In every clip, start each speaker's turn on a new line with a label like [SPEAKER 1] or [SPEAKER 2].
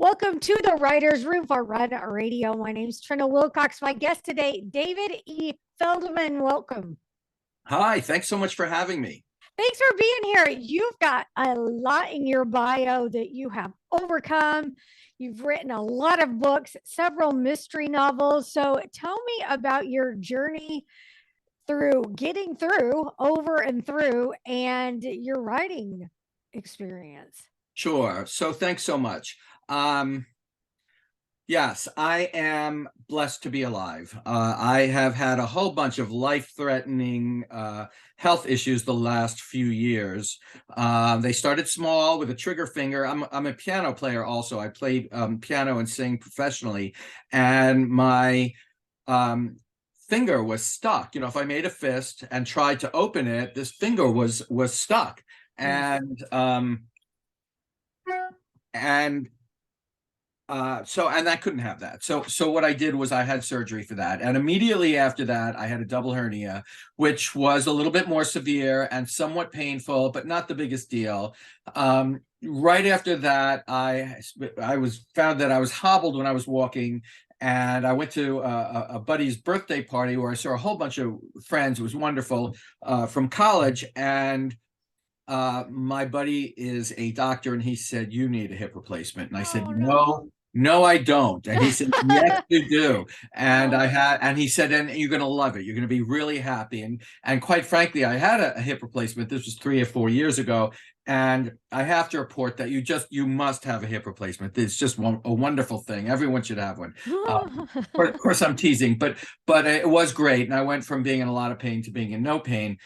[SPEAKER 1] Welcome to the Writer's Room for Run Radio. My name's Trina Wilcox. My guest today, David E. Feldman. Welcome.
[SPEAKER 2] Hi, thanks so much for having me.
[SPEAKER 1] Thanks for being here. You've got a lot in your bio that you have overcome. You've written a lot of books, several mystery novels. So tell me about your journey through getting through over and through and your writing experience.
[SPEAKER 2] Sure. So thanks so much. Yes, I am blessed to be alive. I have had a whole bunch of life-threatening health issues the last few years. They started small with a trigger finger. I'm a piano player also. I play piano and sing professionally, and my finger was stuck. If I made a fist and tried to open it, this finger was stuck. And and I couldn't have that. So what I did was I had surgery for that. And immediately after that, I had a double hernia, which was a little bit more severe and somewhat painful, but not the biggest deal. Right after that, I was found that I was hobbled when I was walking. And I went to a buddy's birthday party where I saw a whole bunch of friends. It was wonderful, from college. And my buddy is a doctor, and he said, "You need a hip replacement." And I said, no, I don't. And he said, "Yes, you do." And he said, "And you're going to love it. You're going to be really happy." And quite frankly, I had a hip replacement. This was 3 or 4 years ago. And I have to report that you must have a hip replacement. It's just a wonderful thing. Everyone should have one. Of course, I'm teasing, but it was great. And I went from being in a lot of pain to being in no pain.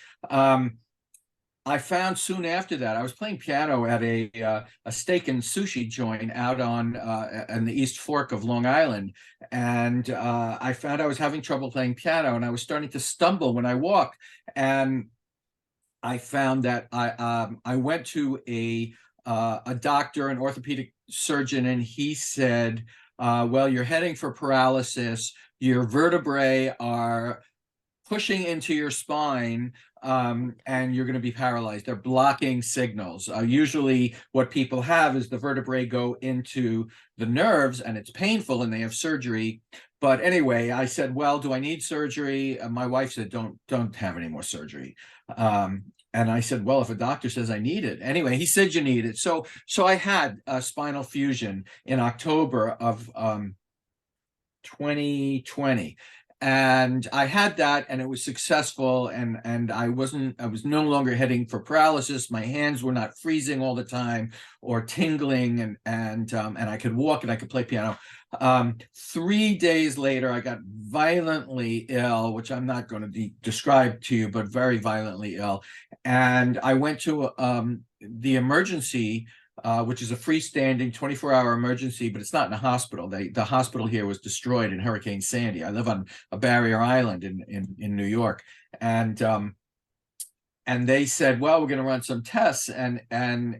[SPEAKER 2] I found soon after that I was playing piano at a steak and sushi joint out on the East Fork of Long Island, and I found I was having trouble playing piano, and I was starting to stumble when I walk. And I found that I went to a doctor, an orthopedic surgeon, and he said, "Well, you're heading for paralysis. Your vertebrae are pushing into your spine, and you're going to be paralyzed. They're blocking signals." Usually what people have is the vertebrae go into the nerves, and it's painful, and they have surgery. But anyway, I said, "Well, do I need surgery?" My wife said, don't have any more surgery. And I said, "Well, if a doctor says I need it." Anyway, he said, "You need it." So I had a spinal fusion in October of 2020. And I had that, and it was successful, and I was no longer heading for paralysis. My hands were not freezing all the time or tingling, and I could walk and I could play piano. 3 days later, I got violently ill, which I'm not going to describe to you, but very violently ill. And I went to the emergency, which is a freestanding 24-hour emergency, but it's not in a hospital. The hospital here was destroyed in Hurricane Sandy. I live on a barrier island in New York, and they said, "Well, we're going to run some tests." And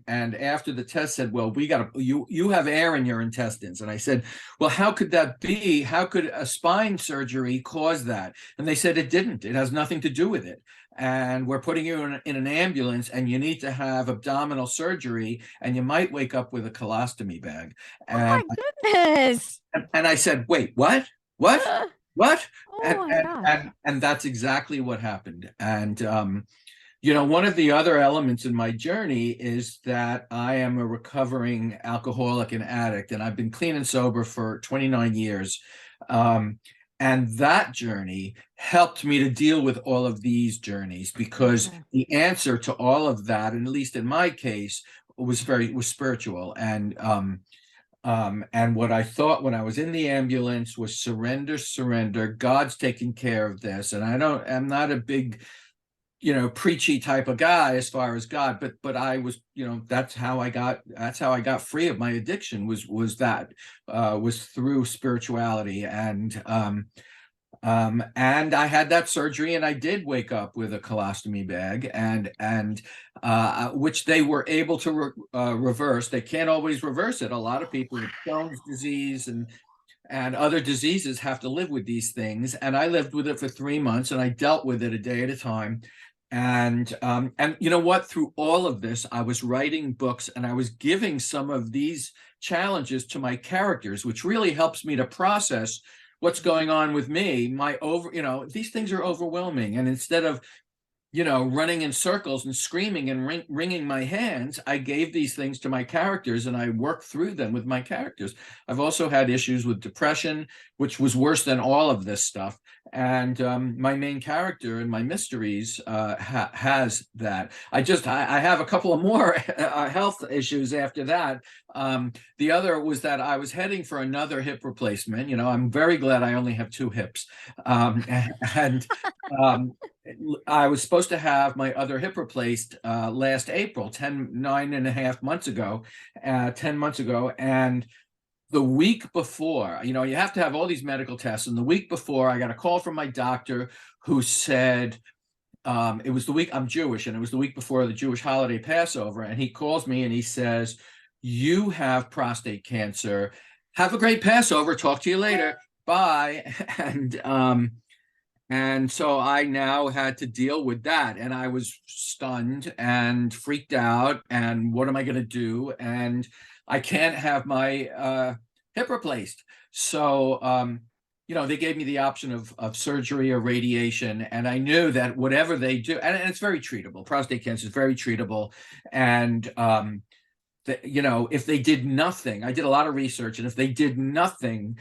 [SPEAKER 2] after the test said, "Well, you have air in your intestines." And I said, "Well, how could that be? How could a spine surgery cause that?" And they said it didn't. It has nothing to do with it. And we're putting you in an ambulance, and you need to have abdominal surgery, and you might wake up with a colostomy bag.
[SPEAKER 1] Oh my goodness.
[SPEAKER 2] And I said, "Wait, what? What? What?"
[SPEAKER 1] Oh my gosh.
[SPEAKER 2] And that's exactly what happened. And one of the other elements in my journey is that I am a recovering alcoholic and addict, and I've been clean and sober for 29 years. And that journey helped me to deal with all of these journeys, because the answer to all of that, and at least in my case, was spiritual. And what I thought when I was in the ambulance was surrender. God's taking care of this. And I'm not a big, preachy type of guy as far as God, but I was, that's how I got free of my addiction, was through spirituality. And I had that surgery, and I did wake up with a colostomy bag, and which they were able to reverse. They can't always reverse it. A lot of people with Crohn's disease and other diseases have to live with these things. And I lived with it for 3 months, and I dealt with it a day at a time. And you know what? Through all of this, I was writing books and I was giving some of these challenges to my characters, which really helps me to process what's going on with me. These things are overwhelming. And instead of running in circles and screaming and wringing my hands, I gave these things to my characters and I worked through them with my characters. I've also had issues with depression, which was worse than all of this stuff. And my main character in my mysteries has that. I have a couple of more health issues after that. The other was that I was heading for another hip replacement. I'm very glad I only have two hips. And um, I was supposed to have my other hip replaced last April, 9.5 months ago, 10 months ago. And the week before, you have to have all these medical tests. And the week before, I got a call from my doctor who said, it was the week, I'm Jewish, and it was the week before the Jewish holiday Passover. And he calls me and he says, "You have prostate cancer. Have a great Passover. Talk to you later. Bye." And so I now had to deal with that. And I was stunned and freaked out. And what am I going to do? And I can't have my hip replaced. So, they gave me the option of surgery or radiation. And I knew that whatever they do, and it's very treatable. Prostate cancer is very treatable. And, if they did nothing, I did a lot of research. And if they did nothing,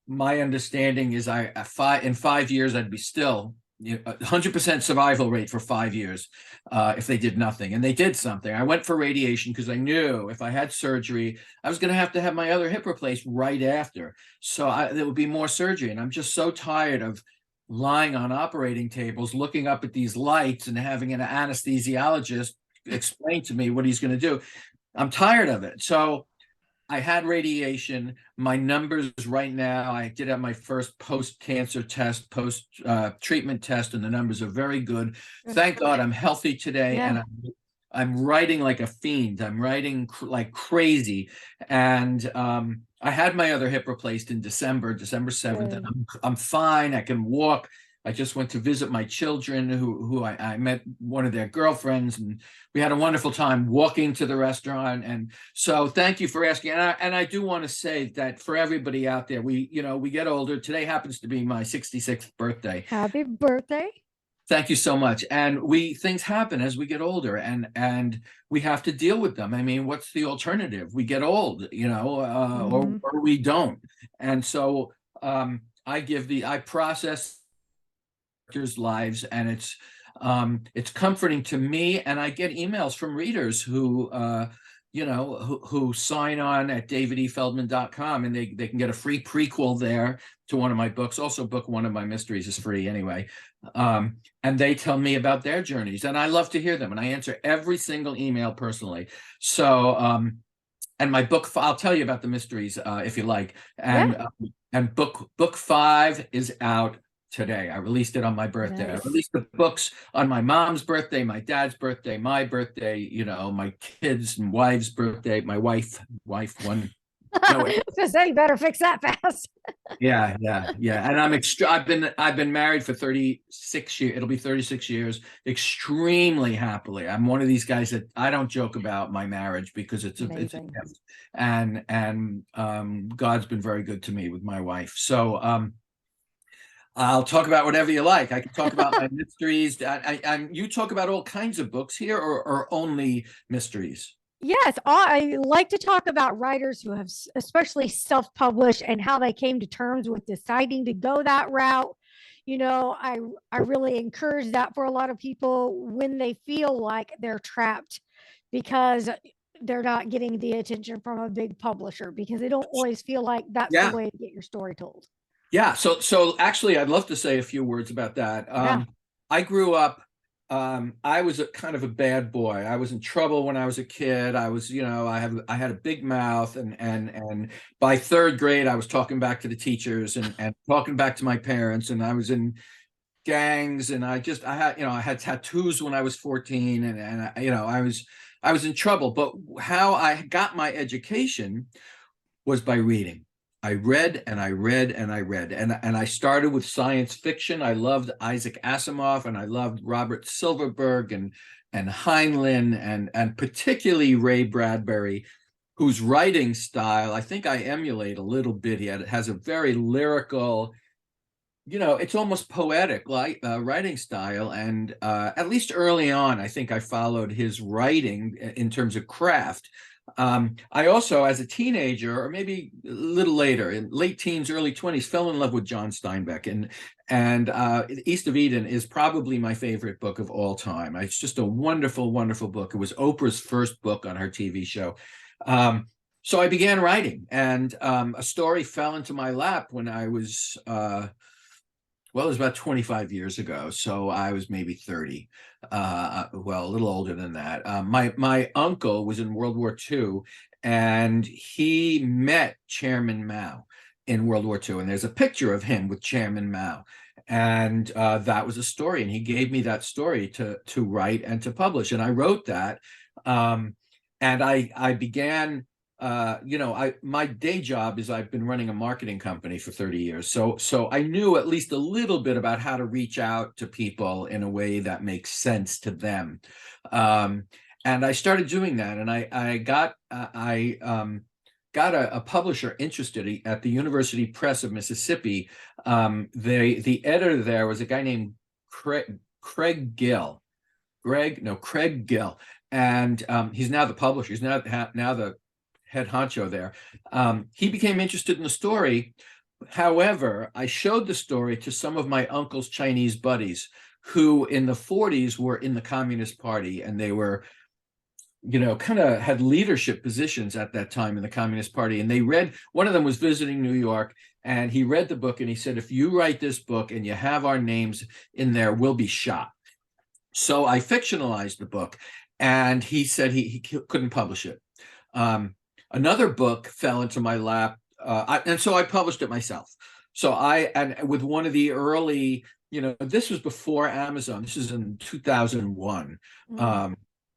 [SPEAKER 2] my understanding is in 5 years, I'd be still 100% survival rate for 5 years if they did nothing. And they did something. I went for radiation because I knew if I had surgery, I was going to have my other hip replaced right after. So there would be more surgery. And I'm just so tired of lying on operating tables, looking up at these lights and having an anesthesiologist explain to me what he's going to do. I'm tired of it. So I had radiation. My numbers right now, I did have my first post-cancer test, post-treatment test, and the numbers are very good. Thank God I'm healthy today, and I'm writing like a fiend. I'm writing like crazy. And I had my other hip replaced in December 7th, and I'm fine. I can walk. I just went to visit my children who I met one of their girlfriends, and we had a wonderful time walking to the restaurant. And so thank you for asking. And I do want to say that for everybody out there, we get older. Today happens to be my 66th birthday.
[SPEAKER 1] Happy birthday.
[SPEAKER 2] Thank you so much. And things happen as we get older, and we have to deal with them. I mean, what's the alternative? We get old, or we don't. And so I process lives, and it's comforting to me. And I get emails from readers who sign on at davidefeldman.com, and they can get a free prequel there to one of my books. Also, book one of my mysteries is free anyway. And they tell me about their journeys, and I love to hear them, and I answer every single email personally. So and my book, I'll tell you about the mysteries if you like. And book 5 is out today. I released it on my birthday. Nice. I released the books on my mom's birthday, my dad's birthday, my birthday, my kids' and wife's birthday, my wife one.
[SPEAKER 1] No, I was gonna say, you better fix that fast.
[SPEAKER 2] Yeah. And I've been married for 36 years. It'll be 36 years, extremely happily. I'm one of these guys that I don't joke about my marriage because it's a gift. And God's been very good to me with my wife. So I'll talk about whatever you like. I can talk about my mysteries. You talk about all kinds of books here, or only mysteries?
[SPEAKER 1] Yes, I like to talk about writers who have especially self-published and how they came to terms with deciding to go that route. I really encourage that for a lot of people when they feel like they're trapped because they're not getting the attention from a big publisher, because they don't always feel like that's the way to get your story told.
[SPEAKER 2] Yeah. So actually, I'd love to say a few words about that. I grew up, I was kind of a bad boy. I was in trouble when I was a kid. I was, I had a big mouth, and by 3rd grade, I was talking back to the teachers and talking back to my parents, and I was in gangs, and I had tattoos when I was 14, and I was in trouble. But how I got my education was by reading. I read and I read and I read, and I started with science fiction. I loved Isaac Asimov, and I loved Robert Silverberg and Heinlein, and particularly Ray Bradbury, whose writing style I think I emulate a little bit. It has a very lyrical, it's almost poetic like writing style. And at least early on, I think I followed his writing in terms of craft. I also, as a teenager, or maybe a little later, in late teens, early 20s, fell in love with John Steinbeck. And East of Eden is probably my favorite book of all time. It's just a wonderful, wonderful book. It was Oprah's first book on her TV show. So I began writing, and a story fell into my lap when I was well, it was about 25 years ago, so I was maybe 30. Well, a little older than that. My uncle was in World War II, and he met Chairman Mao in World War II. And there's a picture of him with Chairman Mao. And that was a story. And he gave me that story to write and to publish. And I wrote that. And I began my day job is I've been running a marketing company for 30 years. So I knew at least a little bit about how to reach out to people in a way that makes sense to them. And I started doing that, and I got a publisher interested at the University Press of Mississippi. The editor there was a guy named Craig Gill. Craig Gill. And he's now the publisher. He's now the head honcho there. He became interested in the story. However, I showed the story to some of my uncle's Chinese buddies who in the 40s were in the Communist Party, and they were, kind of had leadership positions at that time in the Communist Party. And they read, one of them was visiting New York, and he read the book and he said, if you write this book and you have our names in there, we'll be shot. So I fictionalized the book, and he said he couldn't publish it. Another book fell into my lap, and so I published it myself. So and with one of the early, this was before Amazon. This is in 2001. I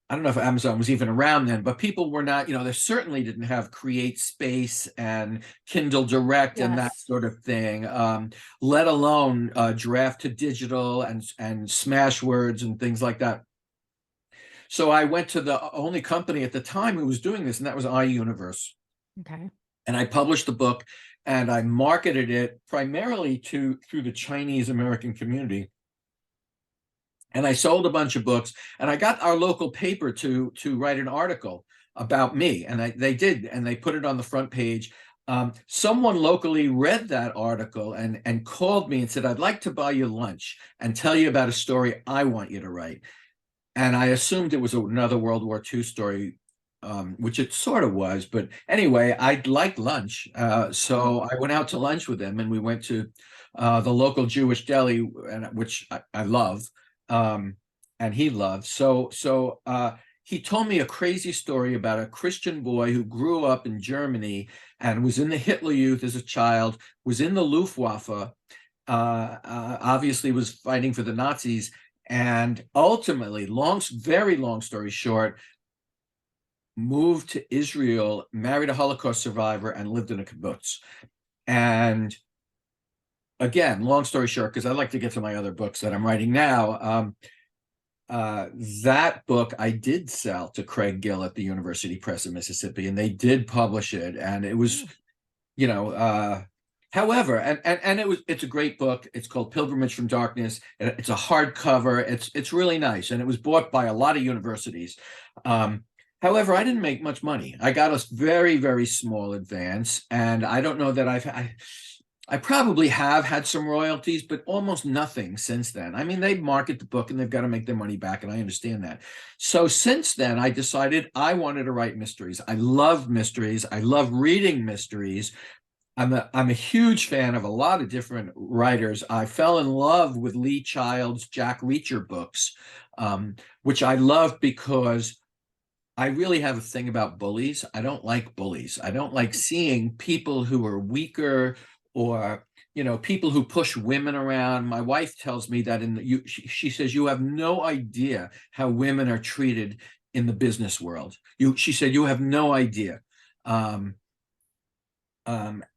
[SPEAKER 2] don't know if Amazon was even around then, but people were not, they certainly didn't have Create Space and Kindle Direct and that sort of thing, let alone Draft to Digital and Smashwords and things like that. So I went to the only company at the time who was doing this, and that was iUniverse.
[SPEAKER 1] Okay.
[SPEAKER 2] And I published the book, and I marketed it primarily through the Chinese American community. And I sold a bunch of books, and I got our local paper to write an article about me, and they did, and they put it on the front page. Someone locally read that article and called me and said, I'd like to buy you lunch and tell you about a story I want you to write. And I assumed it was another World War II story, which it sort of was. But anyway, I liked lunch. So I went out to lunch with him, and we went to the local Jewish deli, which I love, and he loved. So he told me a crazy story about a Christian boy who grew up in Germany and was in the Hitler Youth as a child, was in the Luftwaffe, obviously was fighting for the Nazis, and ultimately, very long story short, moved to Israel, married a Holocaust survivor, and lived in a kibbutz. And again, long story short, because I'd like to get to my other books that I'm writing now, that book I did sell to Craig Gill at the University Press of Mississippi, and they did publish it. And it was, however, it's a great book. It's called Pilgrimage from Darkness. It's a hardcover. It's really nice, and it was bought by a lot of universities. However, I didn't make much money. I got a very, very small advance, and I don't know that I probably have had some royalties, but almost nothing since then. I mean, they market the book and they've got to make their money back, and I understand that. So since then, I decided I wanted to write mysteries. I love mysteries. I love reading mysteries. I'm a huge fan of a lot of different writers. I fell in love with Lee Child's Jack Reacher books, which I love because I really have a thing about bullies. I don't like bullies. I don't like seeing people who are weaker, or people who push women around. My wife tells me that she says, you have no idea how women are treated in the business world. She said, you have no idea. like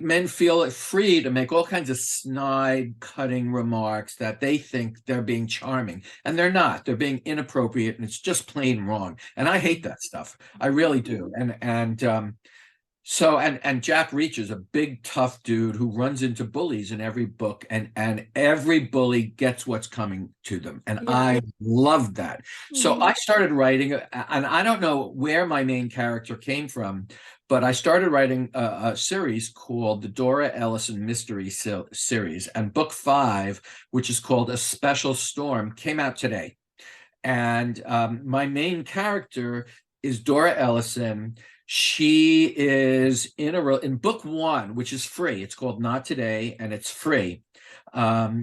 [SPEAKER 2] men feel free to make all kinds of snide, cutting remarks that they think they're being charming, and they're not. They're being inappropriate, and it's just plain wrong. And I hate that stuff. I really do. And Jack Reacher's a big, tough dude who runs into bullies in every book, and every bully gets what's coming to them. And
[SPEAKER 1] Yeah.
[SPEAKER 2] I love that. So
[SPEAKER 1] Mhm.
[SPEAKER 2] I started writing, and I don't know where my main character came from, but I started writing a series called the Dora Ellison Mystery Series. And book 5, which is called A Special Storm, came out today. And my main character is Dora Ellison. She is in book 1, which is free. It's called Not Today, and it's free.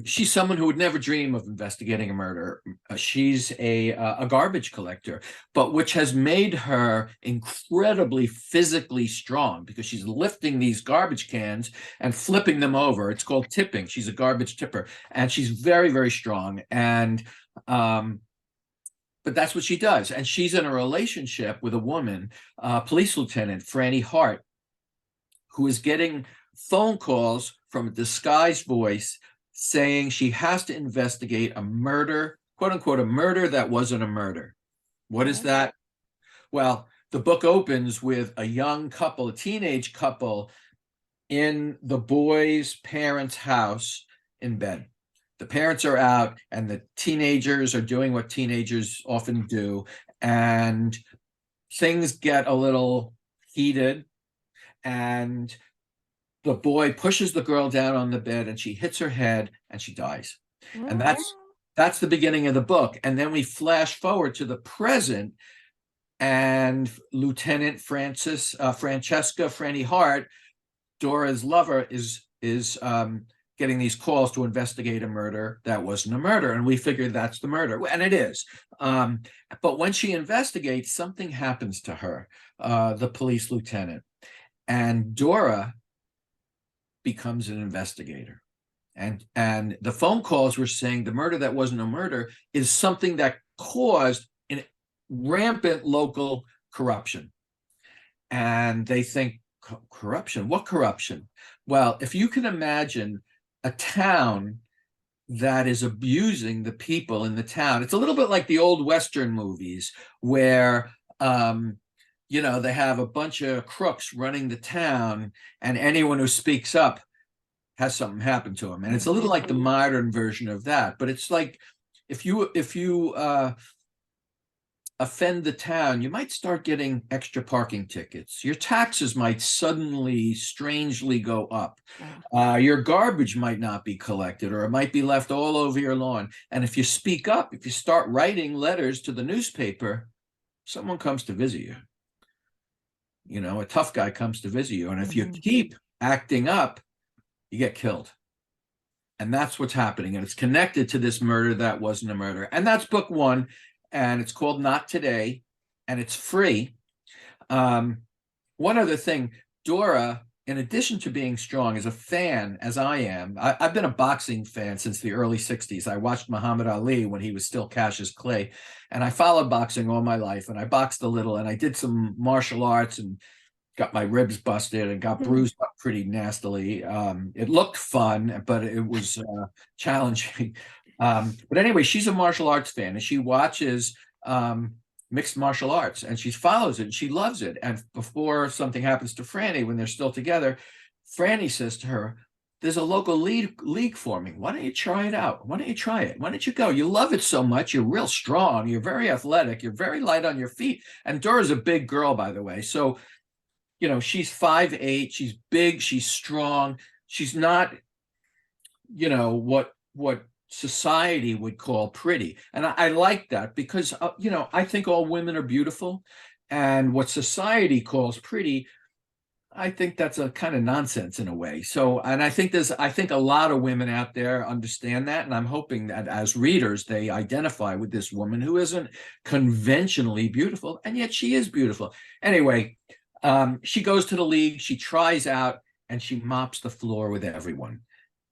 [SPEAKER 2] She's someone who would never dream of investigating a murder. She's a garbage collector, but which has made her incredibly physically strong because she's lifting these garbage cans and flipping them over. It's called tipping. She's a garbage tipper, and she's very, very strong. And but that's what she does. And she's in a relationship with a woman, police lieutenant Franny Hart, who is getting phone calls from a disguised voice saying she has to investigate a murder, quote unquote, a murder that wasn't a murder. What is that? Well, the book opens with a young couple, a teenage couple, in the boy's parents' house in bed. The parents are out, and the teenagers are doing what teenagers often do, and things get a little heated, and the boy pushes the girl down on the bed, and she hits her head, and she dies. And that's the beginning of the book. And then we flash forward to the present, and Lieutenant Francesca Franny Hart, Dora's lover, is getting these calls to investigate a murder that wasn't a murder, and we figured that's the murder, and it is. But when she investigates, something happens to her, the police lieutenant, and Dora becomes an investigator. And the phone calls were saying the murder that wasn't a murder is something that caused an rampant local corruption. And they think, corruption? What corruption? Well, if you can imagine a town that is abusing the people in the town, it's a little bit like the old Western movies where, they have a bunch of crooks running the town, and anyone who speaks up has something happen to them. And it's a little like the modern version of that. But it's like if you offend the town, you might start getting extra parking tickets. Your taxes might suddenly, strangely go up. Your garbage might not be collected, or it might be left all over your lawn. And if you speak up, if you start writing letters to the newspaper, someone comes to visit you. A tough guy comes to visit you. And if you keep acting up, you get killed. And that's what's happening. And it's connected to this murder that wasn't a murder. And that's book 1. And it's called Not Today, and it's free. One other thing, Dora, in addition to being strong, is a fan, as I am. I've been a boxing fan since the early 60s. I watched Muhammad Ali when he was still Cassius Clay, and I followed boxing all my life, and I boxed a little, and I did some martial arts and got my ribs busted and got bruised up pretty nastily. It looked fun, but it was challenging. But anyway, she's a martial arts fan, and she watches mixed martial arts, and she follows it, and she loves it. And before something happens to Franny, when they're still together, Franny says to her, there's a local league forming. Why don't you try it out? Why don't you try it? Why don't you go? You love it so much. You're real strong. You're very athletic. You're very light on your feet. And Dora's a big girl, by the way. So, she's 5'8". She's big. She's strong. She's not, what society would call pretty. And I like that because, I think all women are beautiful, and what society calls pretty, I think that's a kind of nonsense in a way. So, and I think a lot of women out there understand that. And I'm hoping that as readers, they identify with this woman who isn't conventionally beautiful, and yet she is beautiful. Anyway, she goes to the league, she tries out, and she mops the floor with everyone.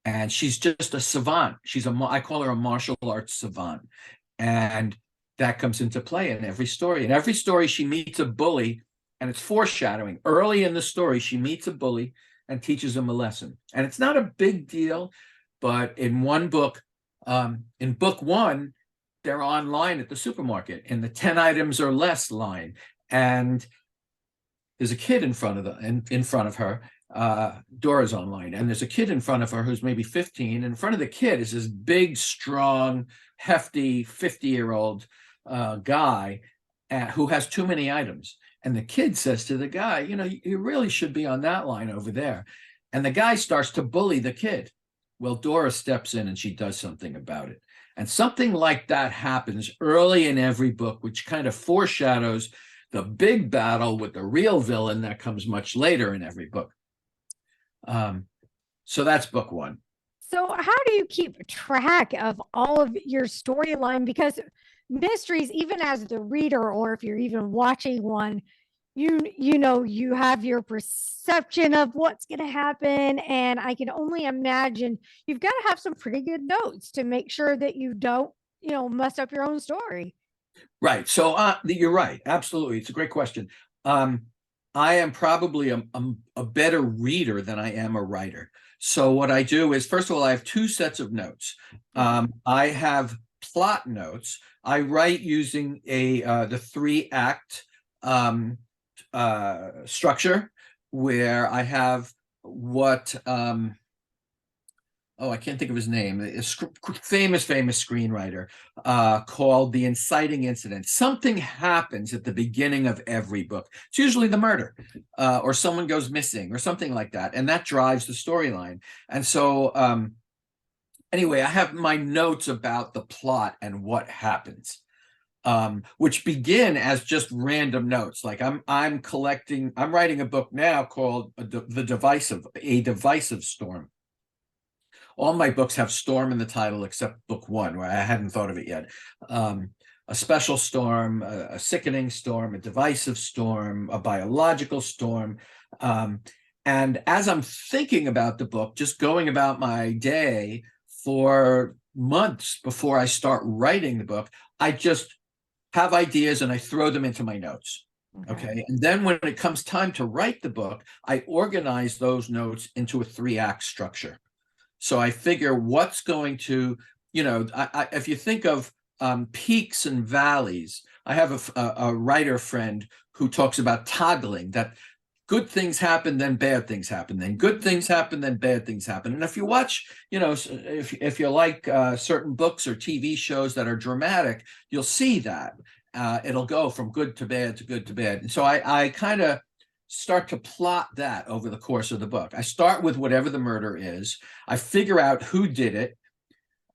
[SPEAKER 2] And she's just a savant. I call her a martial arts savant. And that comes into play in every story. In every story, she meets a bully and it's foreshadowing. Early in the story, she meets a bully and teaches him a lesson. And it's not a big deal, but in in book one, they're online at the supermarket in the 10 items or less line. And there's a kid in front of her. Dora's online, and there's a kid in front of her who's maybe 15. In front of the kid is this big, strong, hefty 50-year-old guy who has too many items. And the kid says to the guy, you really should be on that line over there. And the guy starts to bully the kid. Well, Dora steps in and she does something about it. And something like that happens early in every book, which kind of foreshadows the big battle with the real villain that comes much later in every book. So that's book one.
[SPEAKER 1] So how do you keep track of all of your storyline? Because mysteries, even as the reader, or if you're even watching one, you have your perception of what's going to happen, and I can only imagine you've got to have some pretty good notes to make sure that you don't mess up your own story.
[SPEAKER 2] Right. So you're right. Absolutely. It's a great question. I am probably a better reader than I am a writer. So what I do is, first of all, I have two sets of notes. I have plot notes. I write using the 3-act structure, where I have what I can't think of his name, a famous screenwriter called The Inciting Incident. Something happens at the beginning of every book. It's usually the murder or someone goes missing or something like that. And that drives the storyline. And so anyway, I have my notes about the plot and what happens, which begin as just random notes. Like I'm writing a book now called A Divisive Storm. All my books have storm in the title except book one, where I hadn't thought of it yet. A special storm, a sickening storm, a divisive storm, a biological storm. And as I'm thinking about the book, just going about my day for months before I start writing the book, I just have ideas and I throw them into my notes. Okay. And then when it comes time to write the book, I organize those notes into a 3-act structure. So I figure what's going to, if you think of peaks and valleys, I have a writer friend who talks about toggling, that good things happen, then bad things happen, then good things happen, then bad things happen. And if you watch, if you like certain books or TV shows that are dramatic, you'll see that it'll go from good to bad to good to bad. And so I kind of start to plot that over the course of the book. I start with whatever the murder is. I figure out who did it,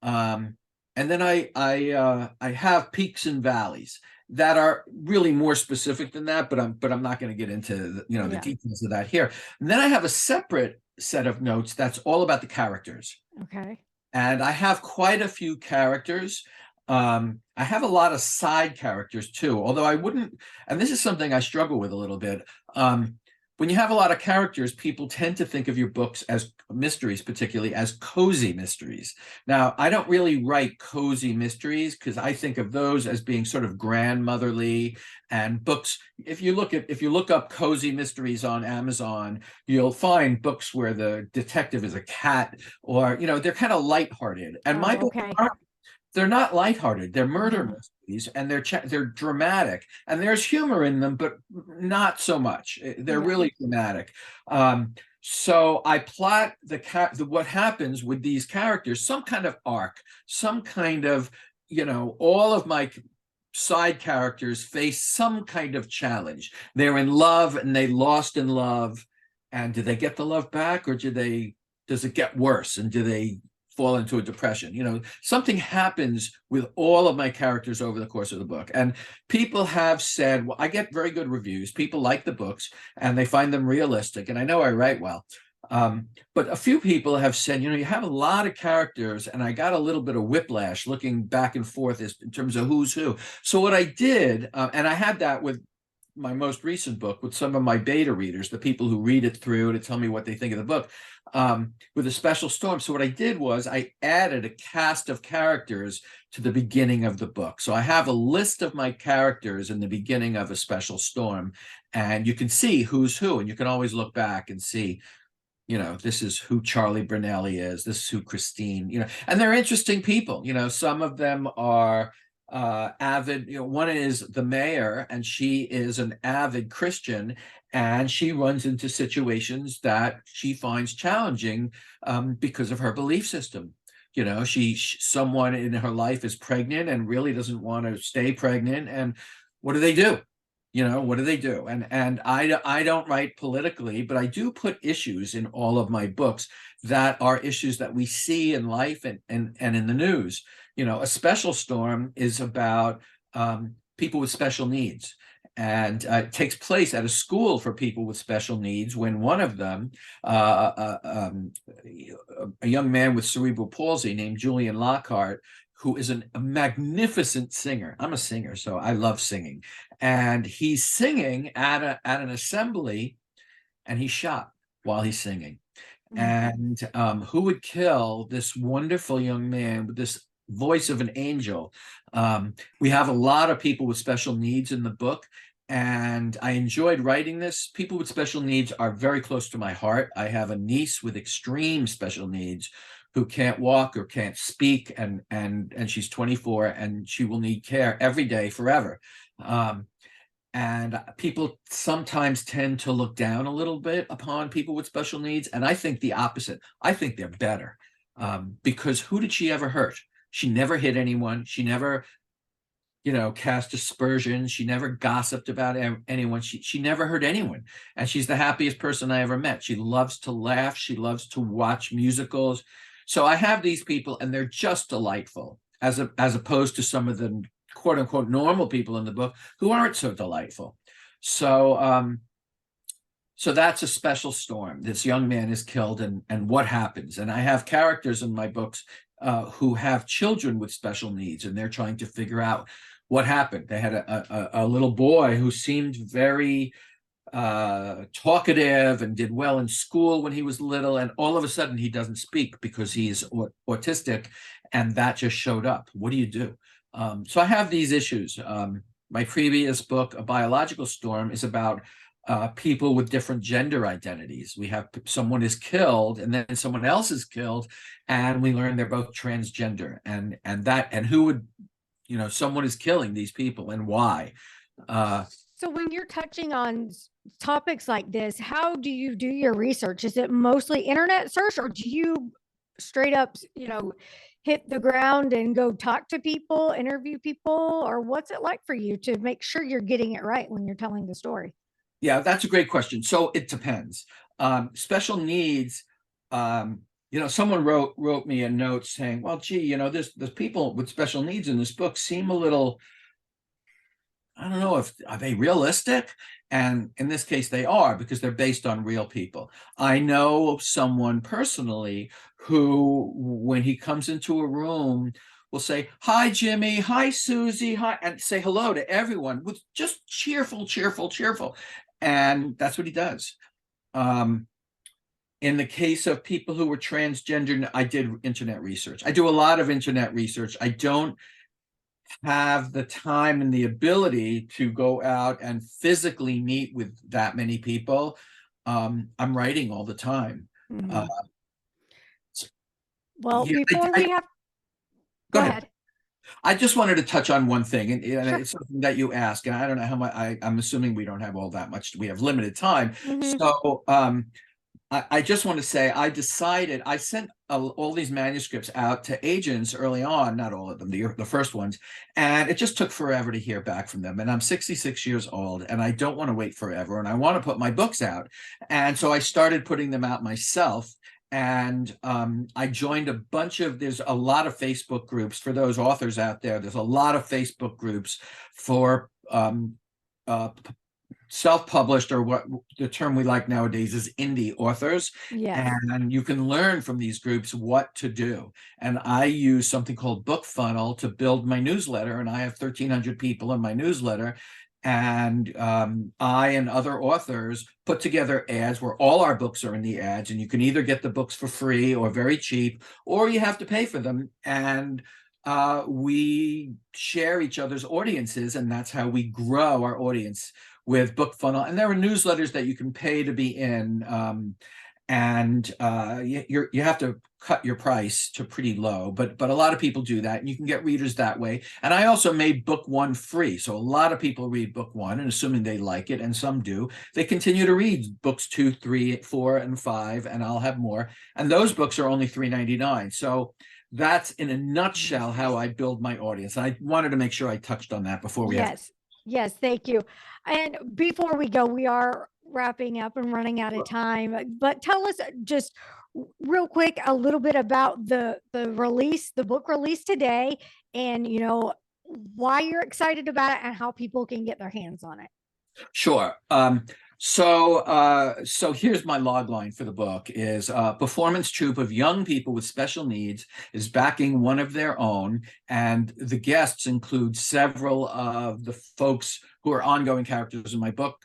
[SPEAKER 2] and then I have peaks and valleys that are really more specific than that. But I'm not going to get into the details of that here. And then I have a separate set of notes that's all about the characters.
[SPEAKER 1] Okay.
[SPEAKER 2] And I have quite a few characters. I have a lot of side characters too, although I wouldn't, and this is something I struggle with a little bit. When you have a lot of characters, people tend to think of your books as mysteries, particularly as cozy mysteries. Now, I don't really write cozy mysteries because I think of those as being sort of grandmotherly, and books. If you look up cozy mysteries on Amazon, you'll find books where the detective is a cat, or they're kind of lighthearted. And my books aren't. They're not lighthearted. They're murder mysteries, and they're dramatic, and there's humor in them, but not so much. They're really dramatic. So I plot what happens with these characters, some kind of arc, some kind of, all of my side characters face some kind of challenge. They're in love and they lost in love, and do they get the love back, or does it get worse, and do they fall into a depression? Something happens with all of my characters over the course of the book. And people have said, well, I get very good reviews. People like the books and they find them realistic. And I know I write well. But a few people have said, you have a lot of characters, and I got a little bit of whiplash looking back and forth in terms of who's who. So what I did, and I had that with my most recent book with some of my beta readers, the people who read it through to tell me what they think of the book, with a special storm. So what I did was I added a cast of characters to the beginning of the book. So I have a list of my characters in the beginning of A Special Storm, and you can see who's who, and you can always look back and see, this is who Charlie Brunelli is, this is who Christine, and they're interesting people. Some of them are avid, one is the mayor, and she is an avid Christian, and she runs into situations that she finds challenging because of her belief system. Someone in her life is pregnant and really doesn't want to stay pregnant, and what do they do? What do they do? And I don't write politically, but I do put issues in all of my books that are issues that we see in life and in the news. A Special Storm is about people with special needs, and it takes place at a school for people with special needs, when one of them, a young man with cerebral palsy named Julian Lockhart, who is a magnificent singer. I'm a singer, so I love singing. And he's singing at an assembly, and he's shot while he's singing. And who would kill this wonderful young man with this voice of an angel? We have a lot of people with special needs in the book, and I enjoyed writing this. People with special needs are very close to my heart. I have a niece with extreme special needs who can't walk or can't speak, and she's 24, and she will need care every day forever. And people sometimes tend to look down a little bit upon people with special needs, and I think the opposite. I think they're better, because who did she ever hurt? She never hit anyone. She never, cast aspersions. She never gossiped about anyone. She never hurt anyone, and she's the happiest person I ever met. She loves to laugh. She loves to watch musicals. So I have these people, and they're just delightful, as opposed to some of the quote unquote normal people in the book who aren't so delightful. So so that's A Special Storm. This young man is killed, and what happens? And I have characters in my books who have children with special needs, and they're trying to figure out what happened. They had a little boy who seemed very talkative and did well in school when he was little, and all of a sudden he doesn't speak because he's autistic, and that just showed up. What do you do? So I have these issues. My previous book, A Biological Storm, is about people with different gender identities. We have someone is killed, and then someone else is killed, and we learn they're both transgender, and who would, someone is killing these people, and why.
[SPEAKER 1] So when you're touching on topics like this, how do you do your research? Is it mostly internet search, or do you straight up, hit the ground and go talk to people, interview people, or what's it like for you to make sure you're getting it right when you're telling the story?
[SPEAKER 2] Yeah, that's a great question. So it depends. Special needs, someone wrote me a note saying, well, gee, there's people with special needs in this book seem a little, I don't know, are they realistic? And in this case, they are, because they're based on real people. I know someone personally who, when he comes into a room, will say, hi, Jimmy, hi, Susie, hi, and say hello to everyone with just cheerful. And that's what he does. In the case of people who were transgender, I did internet research. I do a lot of internet research. I don't have the time and the ability to go out and physically meet with that many people. I'm writing all the time.
[SPEAKER 1] Mhm. Well, before we have,
[SPEAKER 2] go ahead. I just wanted to touch on one thing, and
[SPEAKER 1] Sure.
[SPEAKER 2] it's something that you asked, and I don't know how much. I'm assuming we don't have all that much. We have limited time, so I just want to say I sent all these manuscripts out to agents early on, not all of them, the first ones, and it just took forever to hear back from them. And I'm 66 years old, and I don't want to wait forever, and I want to put my books out. And so I started putting them out myself. And I joined there's a lot of Facebook groups for those authors out there. There's a lot of Facebook groups for self-published, or what the term we like nowadays is indie authors.
[SPEAKER 1] Yes.
[SPEAKER 2] And you can learn from these groups what to do. And I use something called Book Funnel to build my newsletter, and I have 1,300 people in my newsletter. And I and other authors put together ads where all our books are in the ads, and you can either get the books for free or very cheap, or you have to pay for them. And we share each other's audiences, and that's how we grow our audience with Book Funnel. And there are newsletters that you can pay to be in. And you have to cut your price to pretty low, but a lot of people do that, and you can get readers that way. And I also made book one free, so a lot of people read book one, and assuming they like it, and some do, they continue to read books 2, 3, 4, and 5, and I'll have more. And those books are only $3.99. So that's in a nutshell how I build my audience. And I wanted to make sure I touched on that before we have.
[SPEAKER 1] Yes. Yes, thank you. And before we go, we are wrapping up and running out of time, but tell us just real quick a little bit about the release, the book release today, and why you're excited about it and how people can get their hands on it.
[SPEAKER 2] Sure. So here's my log line for the book is a performance troupe of young people with special needs is backing one of their own. And the guests include several of the folks who are ongoing characters in my book,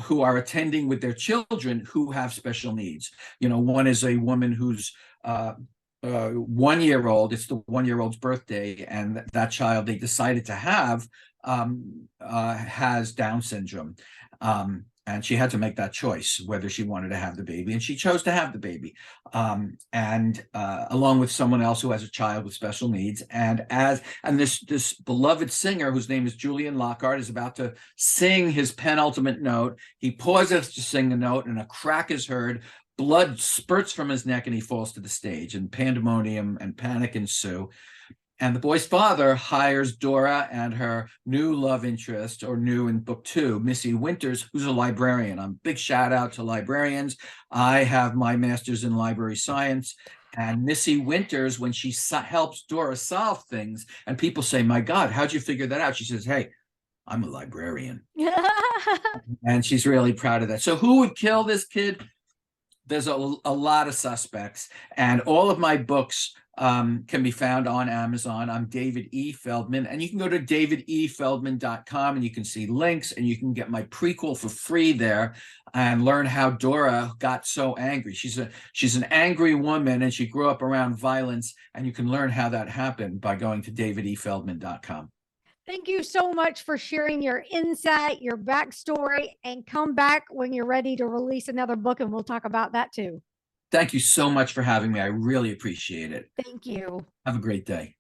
[SPEAKER 2] who are attending with their children who have special needs. One is a woman who's 1 year old. It's the 1 year old's birthday, and that child they decided to have has Down syndrome. And she had to make that choice whether she wanted to have the baby, and she chose to have the baby, and along with someone else who has a child with special needs. And this beloved singer whose name is Julian Lockhart is about to sing his penultimate note. He pauses to sing the note, and a crack is heard. Blood spurts from his neck, and he falls to the stage, and pandemonium and panic ensue. And the boy's father hires Dora and her new love interest, or new in book 2, Missy Winters, who's a librarian. Big shout out to librarians. I have my master's in library science. And Missy Winters, when she helps Dora solve things, and people say, "My God, how'd you figure that out?" She says, "Hey, I'm a librarian." And she's really proud of that. So who would kill this kid? There's a lot of suspects, and all of my books can be found on Amazon. I'm David E. Feldman, and you can go to davidefeldman.com and you can see links, and you can get my prequel for free there and learn how Dora got so angry. She's an angry woman, and she grew up around violence, and you can learn how that happened by going to davidefeldman.com.
[SPEAKER 1] Thank you so much for sharing your insight, your backstory, and come back when you're ready to release another book, and we'll talk about that too.
[SPEAKER 2] Thank you so much for having me. I really appreciate it.
[SPEAKER 1] Thank you.
[SPEAKER 2] Have a great day.